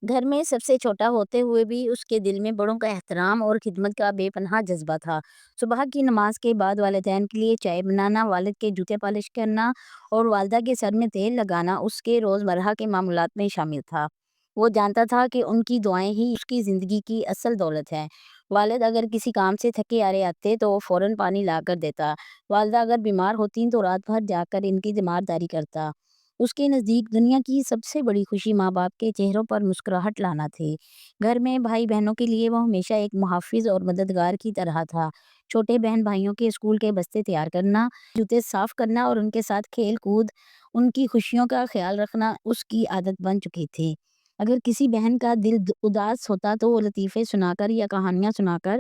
گھر میں سب سے چھوٹا ہوتے ہوئے بھی اس کے دل میں بڑوں کا احترام اور خدمت کا بے پناہ جذبہ تھا۔ صبح کی نماز کے بعد والدین کے لیے چائے بنانا، والد کے جوتے پالش کرنا اور والدہ کے سر میں تیل لگانا اس کے روزمرہ کے معمولات میں شامل تھا۔ وہ جانتا تھا کہ ان کی دعائیں ہی اس کی زندگی کی اصل دولت ہیں۔ والد اگر کسی کام سے تھکے آرے آتے تو وہ فوراً پانی لا کر دیتا۔ والدہ اگر بیمار ہوتی تو رات بھر جا کر ان کی تیمارداری کرتا۔ اس کے نزدیک دنیا کی سب سے بڑی خوشی ماں باپ کے چہروں پر مسکراہٹ لانا تھی۔ گھر میں بھائی بہنوں کے لیے وہ ہمیشہ ایک محافظ اور مددگار کی طرح تھا۔ چھوٹے بہن بھائیوں کے اسکول کے بستے تیار کرنا، جوتے صاف کرنا اور ان کے ساتھ کھیل کود، ان کی خوشیوں کا خیال رکھنا اس کی عادت بن چکی تھی۔ اگر کسی بہن کا دل اداس ہوتا تو وہ لطیفے سنا کر یا کہانیاں سنا کر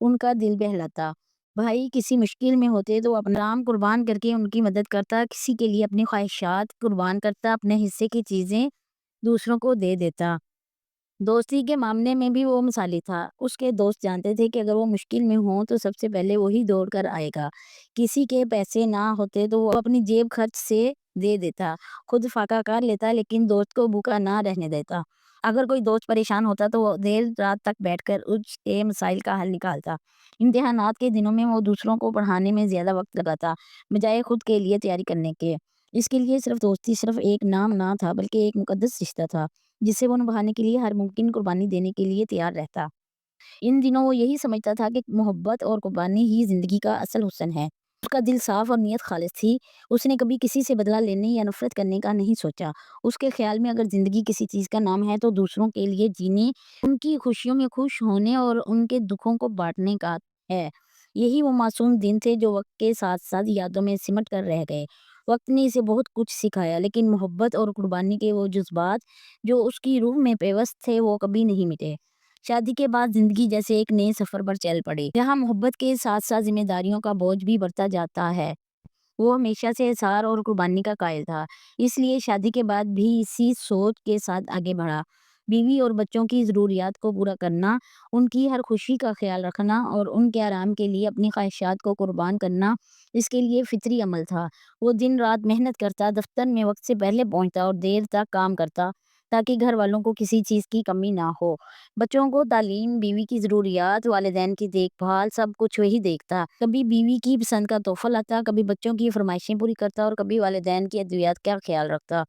ان کا دل بہلاتا۔ بھائی کسی مشکل میں ہوتے تو وہ اپنا نام قربان کر کے ان کی مدد کرتا، کسی کے لیے اپنی خواہشات قربان کرتا، اپنے حصے کی چیزیں دوسروں کو دے دیتا۔ دوستی کے معاملے میں بھی وہ مثالی تھا۔ اس کے دوست جانتے تھے کہ اگر وہ مشکل میں ہوں تو سب سے پہلے وہی دوڑ کر آئے گا۔ کسی کے پیسے نہ ہوتے تو وہ اپنی جیب خرچ سے دے دیتا، خود فاقہ کر لیتا لیکن دوست کو بھوکا نہ رہنے دیتا۔ اگر کوئی دوست پریشان ہوتا تو وہ دیر رات تک بیٹھ کر اس کے مسائل کا حل نکالتا۔ امتحانات کے دنوں میں وہ دوسروں کو پڑھانے میں زیادہ وقت لگاتا بجائے خود کے لیے تیاری کرنے کے۔ اس کے لیے صرف دوستی صرف ایک نام نہ تھا بلکہ ایک مقدس رشتہ تھا جسے وہ نبھانے کے لیے ہر ممکن قربانی دینے کے لیے تیار رہتا۔ ان دنوں وہ یہی سمجھتا تھا کہ محبت اور قربانی ہی زندگی کا اصل حسن ہے۔ اس کا دل صاف اور نیت خالص تھی۔ اس نے کبھی کسی سے بدلہ لینے یا نفرت کرنے کا نہیں سوچا۔ اس کے خیال میں اگر زندگی کسی چیز کا نام ہے تو دوسروں کے لیے جینے، ان کی خوشیوں میں خوش ہونے اور ان کے دکھوں کو بانٹنے کا ہے۔ یہی وہ معصوم دن تھے جو وقت کے ساتھ ساتھ یادوں میں سمٹ کر رہ گئے۔ وقت نے اسے بہت کچھ سکھایا لیکن محبت اور قربانی کے وہ جذبات جو اس کی روح میں پیوست تھے وہ کبھی نہیں مٹے۔ شادی کے بعد زندگی جیسے ایک نئے سفر پر چل پڑی جہاں محبت کے ساتھ ساتھ ذمہ داریوں کا بوجھ بھی بڑھتا جاتا ہے۔ وہ ہمیشہ سے احسان اور قربانی کا قائل تھا، اس لیے شادی کے بعد بھی اسی سوچ کے ساتھ آگے بڑھا۔ بیوی اور بچوں کی ضروریات کو پورا کرنا، ان کی ہر خوشی کا خیال رکھنا اور ان کے آرام کے لیے اپنی خواہشات کو قربان کرنا اس کے لیے فطری عمل تھا۔ وہ دن رات محنت کرتا، دفتر میں وقت سے پہلے پہنچتا اور دیر تک کام کرتا تاکہ گھر والوں کو کسی چیز کی کمی نہ ہو۔ بچوں کو تعلیم، بیوی کی ضروریات، والدین کی دیکھ بھال سب کچھ وہی دیکھتا۔ کبھی بیوی کی پسند کا تحفہ لاتا، کبھی بچوں کی فرمائشیں پوری کرتا اور کبھی والدین کی ادویات کا خیال رکھتا۔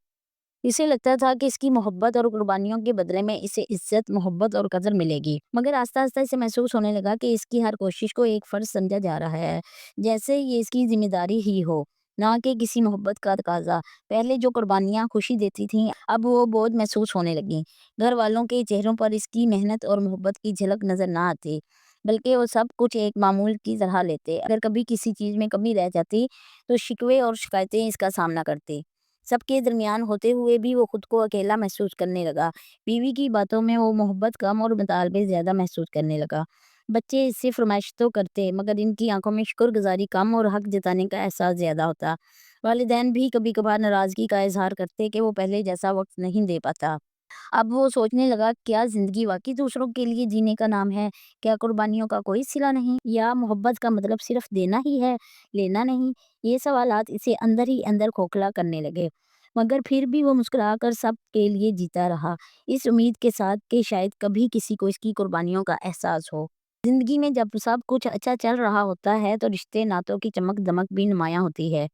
اسے لگتا تھا کہ اس کی محبت اور قربانیوں کے بدلے میں اسے عزت، محبت اور قدر ملے گی، مگر آہستہ آہستہ اسے محسوس ہونے لگا کہ اس کی ہر کوشش کو ایک فرض سمجھا جا رہا ہے، جیسے یہ اس کی ذمہ داری ہی ہو، نہ کہ کسی محبت کا تقاضا۔ پہلے جو قربانیاں خوشی دیتی تھیں اب وہ بوجھ محسوس ہونے لگیں۔ گھر والوں کے چہروں پر اس کی محنت اور محبت کی جھلک نظر نہ آتی بلکہ وہ سب کچھ ایک معمول کی طرح لیتے۔ اگر کبھی کسی چیز میں کمی رہ جاتی تو شکوے اور شکایتیں اس کا سامنا کرتے۔ سب کے درمیان ہوتے ہوئے بھی وہ خود کو اکیلا محسوس کرنے لگا۔ بیوی کی باتوں میں وہ محبت کم اور مطالبے زیادہ محسوس کرنے لگا۔ بچے اس سے فرمائش تو کرتے مگر ان کی آنکھوں میں شکر گزاری کم اور حق جتانے کا احساس زیادہ ہوتا۔ والدین بھی کبھی کبھار ناراضگی کا اظہار کرتے کہ وہ پہلے جیسا وقت نہیں دے پاتا۔ اب وہ سوچنے لگا کیا زندگی واقعی دوسروں کے لیے جینے کا نام ہے؟ کیا قربانیوں کا کوئی صلہ نہیں؟ یا محبت کا مطلب صرف دینا ہی ہے، لینا نہیں؟ یہ سوالات اسے اندر ہی اندر کھوکھلا کرنے لگے، مگر پھر بھی وہ مسکرا کر سب کے لیے جیتا رہا، اس امید کے ساتھ کہ شاید کبھی کسی کو اس کی قربانیوں کا احساس ہو۔ زندگی میں جب سب کچھ اچھا چل رہا ہوتا ہے تو رشتے ناتوں کی چمک دمک بھی نمایاں ہوتی ہے۔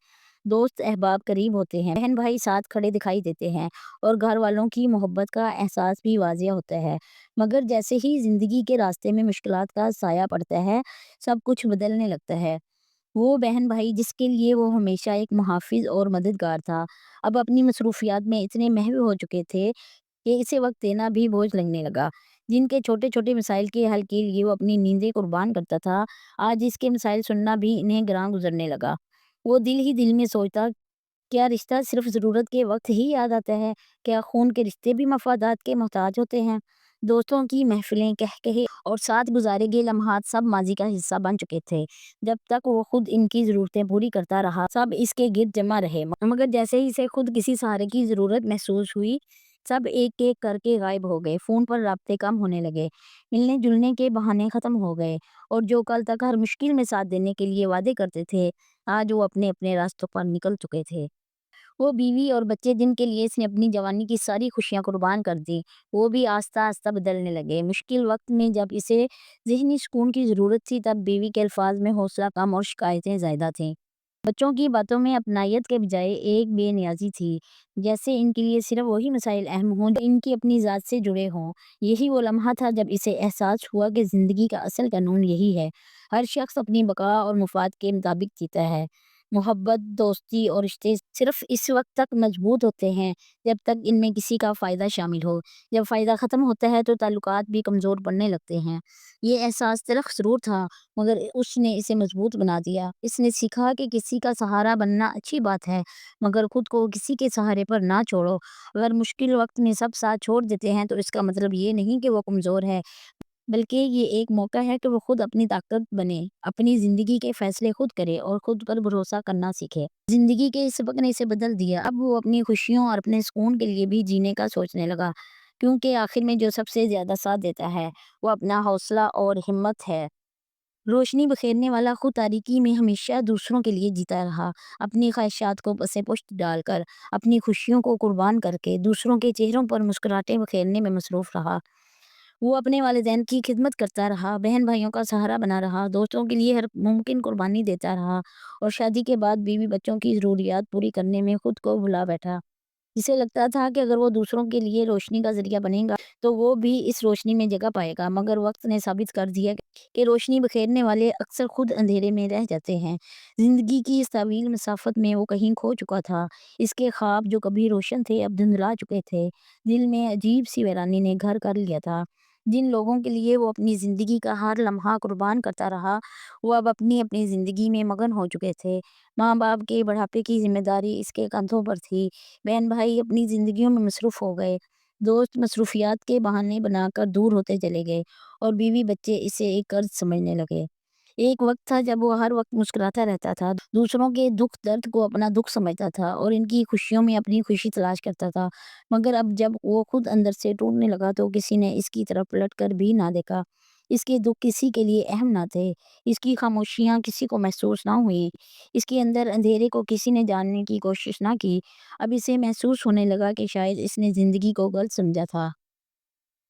دوست احباب قریب ہوتے ہیں، بہن بھائی ساتھ کھڑے دکھائی دیتے ہیں اور گھر والوں کی محبت کا احساس بھی واضح ہوتا ہے، مگر جیسے ہی زندگی کے راستے میں مشکلات کا سایہ پڑتا ہے سب کچھ بدلنے لگتا ہے۔ وہ بہن بھائی جس کے لیے وہ ہمیشہ ایک محافظ اور مددگار تھا اب اپنی مصروفیات میں اتنے محو ہو چکے تھے کہ اسے وقت دینا بھی بوجھ لگنے لگا۔ جن کے چھوٹے چھوٹے مسائل کے حل کے لیے وہ اپنی نیندیں قربان کرتا تھا آج اس کے مسائل سننا بھی انہیں گراں گزرنے لگا۔ وہ دل ہی دل میں سوچتا کیا رشتہ صرف ضرورت کے وقت ہی یاد آتا ہے؟ کیا خون کے رشتے بھی مفادات کے محتاج ہوتے ہیں؟ دوستوں کی محفلیں، کہے اور ساتھ گزارے گئے لمحات سب ماضی کا حصہ بن چکے تھے۔ جب تک وہ خود ان کی ضرورتیں پوری کرتا رہا سب اس کے گرد جمع رہے، مگر جیسے ہی اسے خود کسی سہارے کی ضرورت محسوس ہوئی سب ایک ایک کر کے غائب ہو گئے۔ فون پر رابطے کم ہونے لگے، ملنے جلنے کے بہانے ختم ہو گئے اور جو کل تک ہر مشکل میں ساتھ دینے کے لیے وعدے کرتے تھے آج وہ اپنے اپنے راستوں پر نکل چکے تھے۔ وہ بیوی اور بچے جن کے لیے اس نے اپنی جوانی کی ساری خوشیاں قربان کر دی، وہ بھی آہستہ آہستہ بدلنے لگے۔ مشکل وقت میں جب اسے ذہنی سکون کی ضرورت تھی، تب بیوی کے الفاظ میں حوصلہ کم اور شکایتیں زیادہ تھیں۔ بچوں کی باتوں میں اپنائیت کے بجائے ایک بے نیازی تھی، جیسے ان کے لیے صرف وہی مسائل اہم ہوں جو ان کی اپنی ذات سے جڑے ہوں۔ یہی وہ لمحہ تھا جب اسے احساس ہوا کہ زندگی کا اصل قانون یہی ہے: ہر شخص اپنی بقا اور مفاد کے مطابق جیتا ہے۔ محبت، دوستی اور رشتے صرف اس وقت تک مضبوط ہوتے ہیں جب تک ان میں کسی کا فائدہ شامل ہو۔ جب فائدہ ختم ہوتا ہے تو تعلقات بھی کمزور پڑنے لگتے ہیں۔ یہ احساس تلخ ضرور تھا، مگر اس نے اسے مضبوط بنا دیا۔ اس نے سیکھا کہ کسی کا سہارا بننا اچھی بات ہے، مگر خود کو کسی کے سہارے پر نہ چھوڑو۔ اگر مشکل وقت میں سب ساتھ چھوڑ دیتے ہیں تو اس کا مطلب یہ نہیں کہ وہ کمزور ہے، بلکہ یہ ایک موقع ہے کہ وہ خود اپنی طاقت بنے، اپنی زندگی کے فیصلے خود کرے اور خود پر بھروسہ کرنا سیکھے۔ زندگی کے اس سبق نے اسے بدل دیا۔ اب وہ اپنی خوشیوں اور اپنے سکون کے لیے بھی جینے کا سوچنے لگا، کیونکہ آخر میں جو سب سے زیادہ ساتھ دیتا ہے وہ اپنا حوصلہ اور ہمت ہے۔ روشنی بکھیرنے والا خود تاریکی میں ہمیشہ دوسروں کے لیے جیتا رہا، اپنی خواہشات کو پس پشت ڈال کر، اپنی خوشیوں کو قربان کر کے دوسروں کے چہروں پر مسکراہٹیں بکھیرنے میں مصروف رہا۔ وہ اپنے والدین کی خدمت کرتا رہا، بہن بھائیوں کا سہارا بنا رہا، دوستوں کے لیے ہر ممکن قربانی دیتا رہا، اور شادی کے بعد بیوی بچوں کی ضروریات پوری کرنے میں خود کو بھلا بیٹھا۔ جسے لگتا تھا کہ اگر وہ دوسروں کے لیے روشنی کا ذریعہ بنے گا تو وہ بھی اس روشنی میں جگہ پائے گا، مگر وقت نے ثابت کر دیا کہ روشنی بکھیرنے والے اکثر خود اندھیرے میں رہ جاتے ہیں۔ زندگی کی اس طویل مسافت میں وہ کہیں کھو چکا تھا۔ اس کے خواب جو کبھی روشن تھے اب دھندلا چکے تھے۔ دل میں عجیب سی ویرانی نے گھر کر لیا تھا۔ جن لوگوں کے لیے وہ اپنی زندگی کا ہر لمحہ قربان کرتا رہا، وہ اب اپنی اپنی زندگی میں مگن ہو چکے تھے۔ ماں باپ کے بڑھاپے کی ذمہ داری اس کے کندھوں پر تھی، بہن بھائی اپنی زندگیوں میں مصروف ہو گئے، دوست مصروفیات کے بہانے بنا کر دور ہوتے چلے گئے، اور بیوی بچے اسے ایک قرض سمجھنے لگے۔ ایک وقت تھا جب وہ ہر وقت مسکراتا رہتا تھا، دوسروں کے دکھ درد کو اپنا دکھ سمجھتا تھا اور ان کی خوشیوں میں اپنی خوشی تلاش کرتا تھا، مگر اب جب وہ خود اندر سے ٹوٹنے لگا تو کسی نے اس کی طرف پلٹ کر بھی نہ دیکھا۔ اس کے دکھ کسی کے لیے اہم نہ تھے، اس کی خاموشیاں کسی کو محسوس نہ ہوئی، اس کے اندر اندھیرے کو کسی نے جاننے کی کوشش نہ کی۔ اب اسے محسوس ہونے لگا کہ شاید اس نے زندگی کو غلط سمجھا تھا۔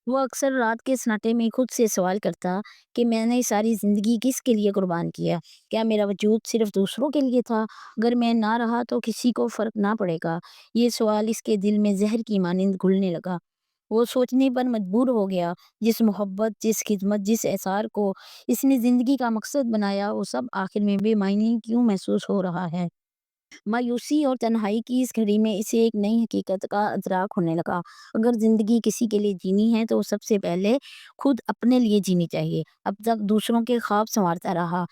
وہ اکثر رات کے سناٹے میں خود سے سوال کرتا کہ میں نے ساری زندگی کس کے لیے قربان کیا؟ کیا میرا وجود صرف دوسروں کے لیے تھا؟ اگر میں نہ رہا تو کسی کو فرق نہ پڑے گا؟ یہ سوال اس کے دل میں زہر کی مانند گھلنے لگا۔ وہ سوچنے پر مجبور ہو گیا، جس محبت، جس خدمت، جس اثار کو اس نے زندگی کا مقصد بنایا، وہ سب آخر میں بے معنی کیوں محسوس ہو رہا ہے؟ مایوسی اور تنہائی کی اس گھڑی میں اسے ایک نئی حقیقت کا ادراک ہونے لگا۔ اگر زندگی کسی کے لیے جینی ہے تو سب سے پہلے خود اپنے لیے جینی چاہیے۔ اب تک دوسروں کے خواب سنوارتا رہا،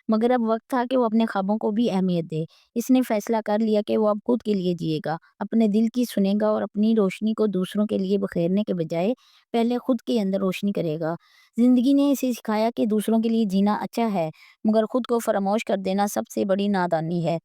مگر اب وقت تھا کہ وہ اپنے خوابوں کو بھی اہمیت دے۔ اس نے فیصلہ کر لیا کہ وہ اب خود کے لیے جیے گا، اپنے دل کی سنے گا اور اپنی روشنی کو دوسروں کے لیے بکھیرنے کے بجائے پہلے خود کے اندر روشنی کرے گا۔ زندگی نے اسے سکھایا کہ دوسروں کے لیے جینا اچھا ہے، مگر خود کو فراموش کر دینا سب سے بڑی نادانی ہے۔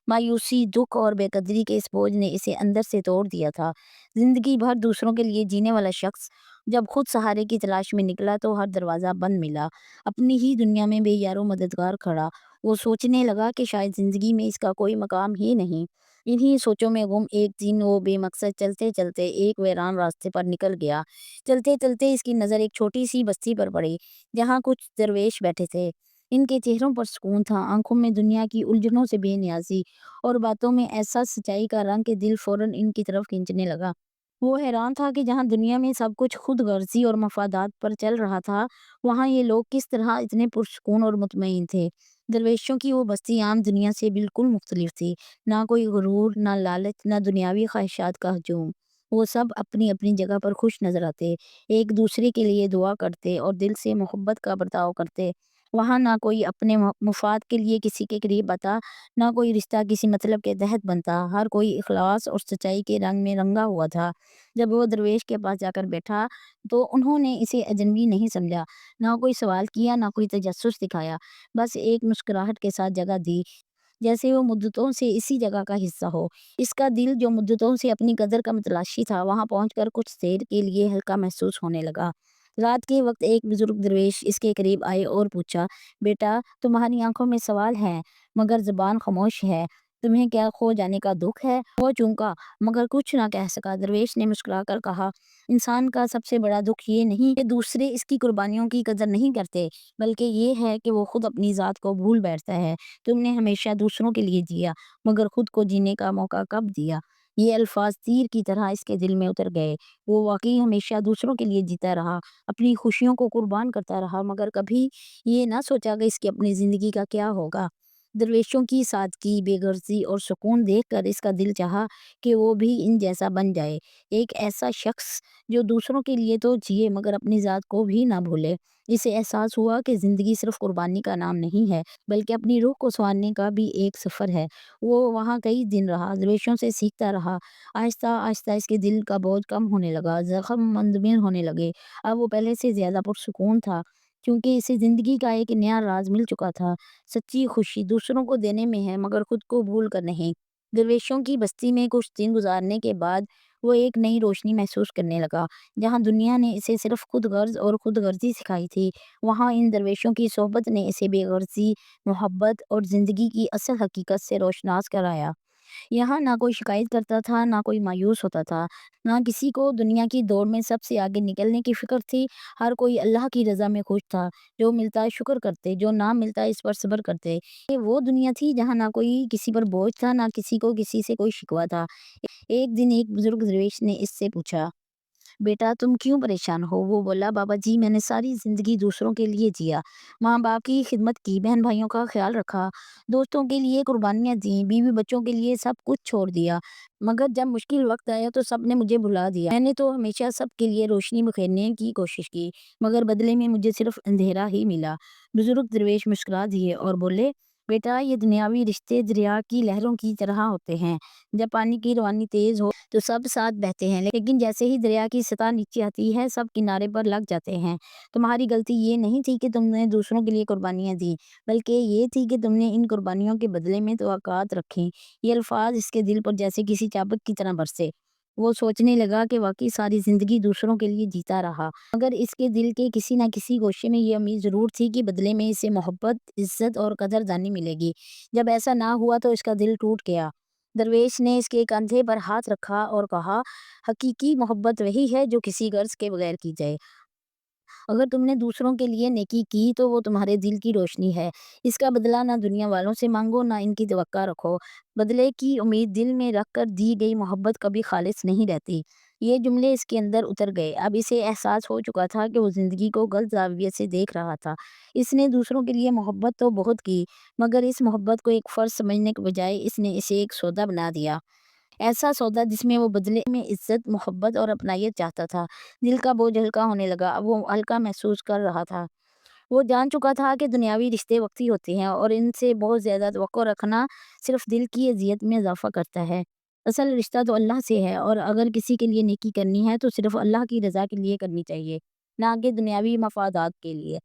مایوسی، دکھ اور بے قدری کے اس بوجھ نے اسے اندر سے توڑ دیا تھا۔ زندگی بھر دوسروں کے لیے جینے والا شخص جب خود سہارے کی تلاش میں نکلا تو ہر دروازہ بند ملا، اپنی ہی دنیا میں بے یار و مددگار کھڑا۔ وہ سوچنے لگا کہ شاید زندگی میں اس کا کوئی مقام ہی نہیں۔ انہی سوچوں میں گم ایک دن وہ بے مقصد چلتے چلتے ایک ویران راستے پر نکل گیا۔ چلتے چلتے اس کی نظر ایک چھوٹی سی بستی پر پڑی، جہاں کچھ درویش بیٹھے تھے۔ ان کے چہروں پر سکون تھا، آنکھوں میں دنیا کی الجھنوں سے بے نیازی، اور باتوں میں ایسا سچائی کا رنگ کہ دل فوراً ان کی طرف کھینچنے لگا۔ وہ حیران تھا کہ جہاں دنیا میں سب کچھ خود غرضی اور مفادات پر چل رہا تھا، وہاں یہ لوگ کس طرح اتنے پرسکون اور مطمئن تھے۔ درویشوں کی وہ بستی عام دنیا سے بالکل مختلف تھی، نہ کوئی غرور، نہ لالچ، نہ دنیاوی خواہشات کا ہجوم۔ وہ سب اپنی اپنی جگہ پر خوش نظر آتے، ایک دوسرے کے لیے دعا کرتے اور دل سے محبت کا برتاؤ کرتے۔ وہاں نہ کوئی اپنے مفاد کے لیے کسی کے قریب آتا، نہ کوئی رشتہ کسی مطلب کے تحت بنتا، ہر کوئی اخلاص اور سچائی کے رنگ میں رنگا ہوا تھا۔ جب وہ درویش کے پاس جا کر بیٹھا تو انہوں نے اسے اجنبی نہیں سمجھا، نہ کوئی سوال کیا، نہ کوئی تجسس دکھایا، بس ایک مسکراہٹ کے ساتھ جگہ دی، جیسے وہ مدتوں سے اسی جگہ کا حصہ ہو۔ اس کا دل جو مدتوں سے اپنی قدر کا متلاشی تھا، وہاں پہنچ کر کچھ دیر کے لیے ہلکا محسوس ہونے لگا۔ رات کے وقت ایک بزرگ درویش اس کے قریب آئے اور پوچھا، بیٹا، تمہاری آنکھوں میں سوال ہے مگر زبان خاموش ہے، تمہیں کیا کھو جانے کا دکھ ہے؟ وہ چونکا مگر کچھ نہ کہہ سکا۔ درویش نے مسکرا کر کہا، انسان کا سب سے بڑا دکھ یہ نہیں کہ دوسرے اس کی قربانیوں کی قدر نہیں کرتے، بلکہ یہ ہے کہ وہ خود اپنی ذات کو بھول بیٹھتا ہے۔ تم نے ہمیشہ دوسروں کے لیے جیا، مگر خود کو جینے کا موقع کب دیا؟ یہ الفاظ تیر کی طرح اس کے دل میں اتر گئے۔ وہ واقعی ہمیشہ دوسروں کے لیے جیتا رہا، اپنی خوشیوں کو قربان کرتا رہا، مگر کبھی یہ نہ سوچا کہ اس کی اپنی زندگی کا کیا ہوگا۔ درویشوں کی سادگی، بے غرضی اور سکون دیکھ کر اس کا دل چاہا کہ وہ بھی ان جیسا بن جائے، ایک ایسا شخص جو دوسروں کے لیے تو جیے مگر اپنی ذات کو بھی نہ بھولے۔ اسے احساس ہوا کہ زندگی صرف قربانی کا نام نہیں ہے، بلکہ اپنی روح کو سنوارنے کا بھی ایک سفر ہے۔ وہ وہاں کئی دن رہا، درویشوں سے سیکھتا رہا۔ آہستہ آہستہ اس کے دل کا بوجھ کم ہونے لگا، زخم مندمل ہونے لگے۔ اب وہ پہلے سے زیادہ پرسکون تھا، کیونکہ اسے زندگی کا ایک نیا راز مل چکا تھا۔ سچی خوشی دوسروں کو دینے میں ہے، مگر خود کو بھول کر نہیں۔ درویشوں کی بستی میں کچھ دن گزارنے کے بعد وہ ایک نئی روشنی محسوس کرنے لگا۔ جہاں دنیا نے اسے صرف خود غرض اور خود غرضی سکھائی تھی، وہاں ان درویشوں کی صحبت نے اسے بے غرضی، محبت اور زندگی کی اصل حقیقت سے روشناس کرایا۔ یہاں نہ کوئی شکایت کرتا تھا، نہ کوئی مایوس ہوتا تھا، نہ کسی کو دنیا کی دوڑ میں سب سے آگے نکلنے کی فکر تھی۔ ہر کوئی اللہ کی رضا میں خوش تھا۔ جو ملتا شکر کرتے، جو نہ ملتا اس پر صبر کرتے۔ یہ وہ دنیا تھی جہاں نہ کوئی کسی پر بوجھ تھا، نہ کسی کو کسی سے کوئی شکوہ تھا۔ ایک دن ایک بزرگ درویش نے اس سے پوچھا، بیٹا تم کیوں پریشان ہو؟ وہ بولا، بابا جی میں نے ساری زندگی دوسروں کے لیے جیا، ماں باپ کی خدمت کی، بہن بھائیوں کا خیال رکھا، دوستوں کے لیے قربانیاں دیں، بیوی بچوں کے لیے سب کچھ چھوڑ دیا، مگر جب مشکل وقت آیا تو سب نے مجھے بھلا دیا۔ میں نے تو ہمیشہ سب کے لیے روشنی بکھیرنے کی کوشش کی، مگر بدلے میں مجھے صرف اندھیرا ہی ملا۔ بزرگ درویش مسکرا دیے اور بولے، بیٹا یہ دنیاوی رشتے دریا کی لہروں کی طرح ہوتے ہیں۔ جب پانی کی روانی تیز ہو تو سب ساتھ بہتے ہیں، لیکن جیسے ہی دریا کی سطح نیچے آتی ہے سب کنارے پر لگ جاتے ہیں۔ تمہاری غلطی یہ نہیں تھی کہ تم نے دوسروں کے لیے قربانیاں دی، بلکہ یہ تھی کہ تم نے ان قربانیوں کے بدلے میں توقعات رکھی۔ یہ الفاظ اس کے دل پر جیسے کسی چابک کی طرح برسے۔ وہ سوچنے لگا کہ واقعی ساری زندگی دوسروں کے لیے جیتا رہا، مگر اس کے دل کے کسی نہ کسی گوشے میں یہ امید ضرور تھی کہ بدلے میں اسے محبت، عزت اور قدردانی ملے گی۔ جب ایسا نہ ہوا تو اس کا دل ٹوٹ گیا۔ درویش نے اس کے کندھے پر ہاتھ رکھا اور کہا، حقیقی محبت وہی ہے جو کسی غرض کے بغیر کی جائے۔ اگر تم نے دوسروں کے لیے نیکی کی تو وہ تمہارے دل کی روشنی ہے۔ اس کا بدلہ نہ دنیا والوں سے مانگو، نہ ان کی توقع رکھو۔ بدلے کی امید دل میں رکھ کر دی گئی محبت کبھی خالص نہیں رہتی۔ یہ جملے اس کے اندر اتر گئے۔ اب اسے احساس ہو چکا تھا کہ وہ زندگی کو غلط زاویے سے دیکھ رہا تھا۔ اس نے دوسروں کے لیے محبت تو بہت کی، مگر اس محبت کو ایک فرض سمجھنے کے بجائے اس نے اسے ایک سودا بنا دیا۔ ایسا سودا جس میں وہ بدلے میں عزت، محبت اور اپنائیت چاہتا تھا۔ دل کا بوجھ ہلکا ہونے لگا۔ اب وہ ہلکا محسوس کر رہا تھا۔ وہ جان چکا تھا کہ دنیاوی رشتے وقتی ہوتے ہیں اور ان سے بہت زیادہ توقع رکھنا صرف دل کی اذیت میں اضافہ کرتا ہے۔ اصل رشتہ تو اللہ سے ہے، اور اگر کسی کے لیے نیکی کرنی ہے تو صرف اللہ کی رضا کے لیے کرنی چاہیے، نہ کہ دنیاوی مفادات کے لیے۔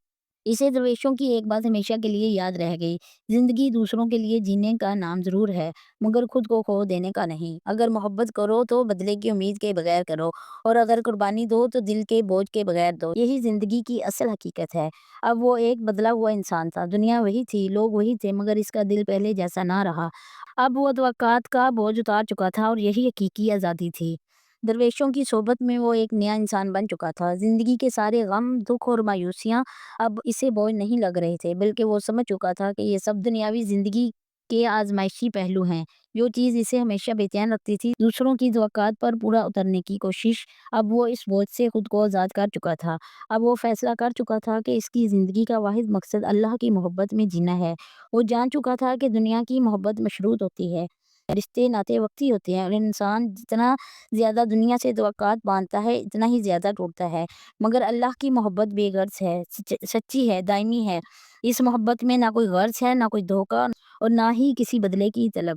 اسے درویشوں کی ایک بات ہمیشہ کے لیے یاد رہ گئی، زندگی دوسروں کے لیے جینے کا نام ضرور ہے، مگر خود کو کھو دینے کا نہیں۔ اگر محبت کرو تو بدلے کی امید کے بغیر کرو، اور اگر قربانی دو تو دل کے بوجھ کے بغیر دو۔ یہی زندگی کی اصل حقیقت ہے۔ اب وہ ایک بدلا ہوا انسان تھا۔ دنیا وہی تھی، لوگ وہی تھے، مگر اس کا دل پہلے جیسا نہ رہا۔ اب وہ توقعات کا بوجھ اتار چکا تھا، اور یہی حقیقی آزادی تھی۔ درویشوں کی صحبت میں وہ ایک نیا انسان بن چکا تھا۔ زندگی کے سارے غم، دکھ اور مایوسیاں اب اسے بوجھ نہیں لگ رہے تھے، بلکہ وہ سمجھ چکا تھا کہ یہ سب دنیاوی زندگی کے آزمائشی پہلو ہیں۔ جو چیز اسے ہمیشہ بے چین رکھتی تھی، دوسروں کی توقعات پر پورا اترنے کی کوشش، اب وہ اس بوجھ سے خود کو آزاد کر چکا تھا۔ اب وہ فیصلہ کر چکا تھا کہ اس کی زندگی کا واحد مقصد اللہ کی محبت میں جینا ہے۔ وہ جان چکا تھا کہ دنیا کی محبت مشروط ہوتی ہے، رشتے ناطے وقتی ہوتے ہیں، اور انسان جتنا زیادہ دنیا سے توقعات باندھتا ہے اتنا ہی زیادہ ٹوٹتا ہے، مگر اللہ کی محبت بے غرض ہے، سچی ہے، دائمی ہے۔ اس محبت میں نہ کوئی غرض ہے، نہ کوئی دھوکہ، اور نہ ہی کسی بدلے کی طلب۔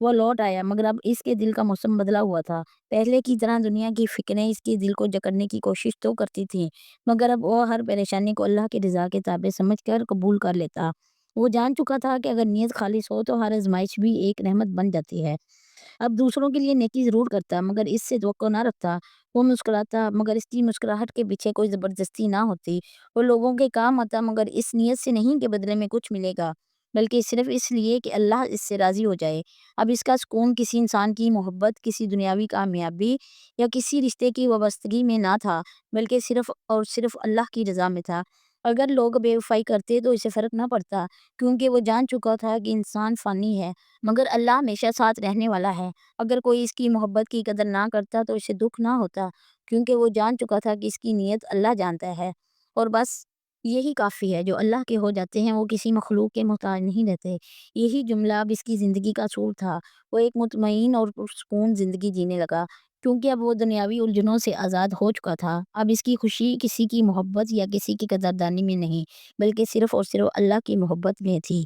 وہ لوٹ آیا، مگر اب اس کے دل کا موسم بدلا ہوا تھا۔ پہلے کی طرح دنیا کی فکریں اس کے دل کو جکڑنے کی کوشش تو کرتی تھیں، مگر اب وہ ہر پریشانی کو اللہ کی رضا کے تابع سمجھ کر قبول کر لیتا۔ وہ جان چکا تھا کہ اگر نیت خالص ہو تو ہر آزمائش بھی ایک رحمت بن جاتی ہے۔ اب دوسروں کے لیے نیکی ضرور کرتا، مگر اس سے توقع نہ رکھتا۔ وہ مسکراتا، مگر اس کی مسکراہٹ کے پیچھے کوئی زبردستی نہ ہوتی۔ وہ لوگوں کے کام آتا، مگر اس نیت سے نہیں کہ بدلے میں کچھ ملے گا۔ بلکہ صرف اس لیے کہ اللہ اس سے راضی ہو جائے۔ اب اس کا سکون کسی انسان کی محبت، کسی دنیاوی کامیابی یا کسی رشتے کی وابستگی میں نہ تھا، بلکہ صرف اور صرف اللہ کی رضا میں تھا۔ اگر لوگ بے وفائی کرتے تو اسے فرق نہ پڑتا، کیونکہ وہ جان چکا تھا کہ انسان فانی ہے، مگر اللہ ہمیشہ ساتھ رہنے والا ہے۔ اگر کوئی اس کی محبت کی قدر نہ کرتا تو اسے دکھ نہ ہوتا، کیونکہ وہ جان چکا تھا کہ اس کی نیت اللہ جانتا ہے۔ اور بس یہی کافی ہے، جو اللہ کے ہو جاتے ہیں وہ کسی مخلوق کے محتاج نہیں رہتے۔ یہی جملہ اب اس کی زندگی کا اصول تھا۔ وہ ایک مطمئن اور پرسکون زندگی جینے لگا، کیونکہ اب وہ دنیاوی الجھنوں سے آزاد ہو چکا تھا۔ اب اس کی خوشی کسی کی محبت یا کسی کی قدردانی میں نہیں، بلکہ صرف اور صرف اللہ کی محبت میں تھی۔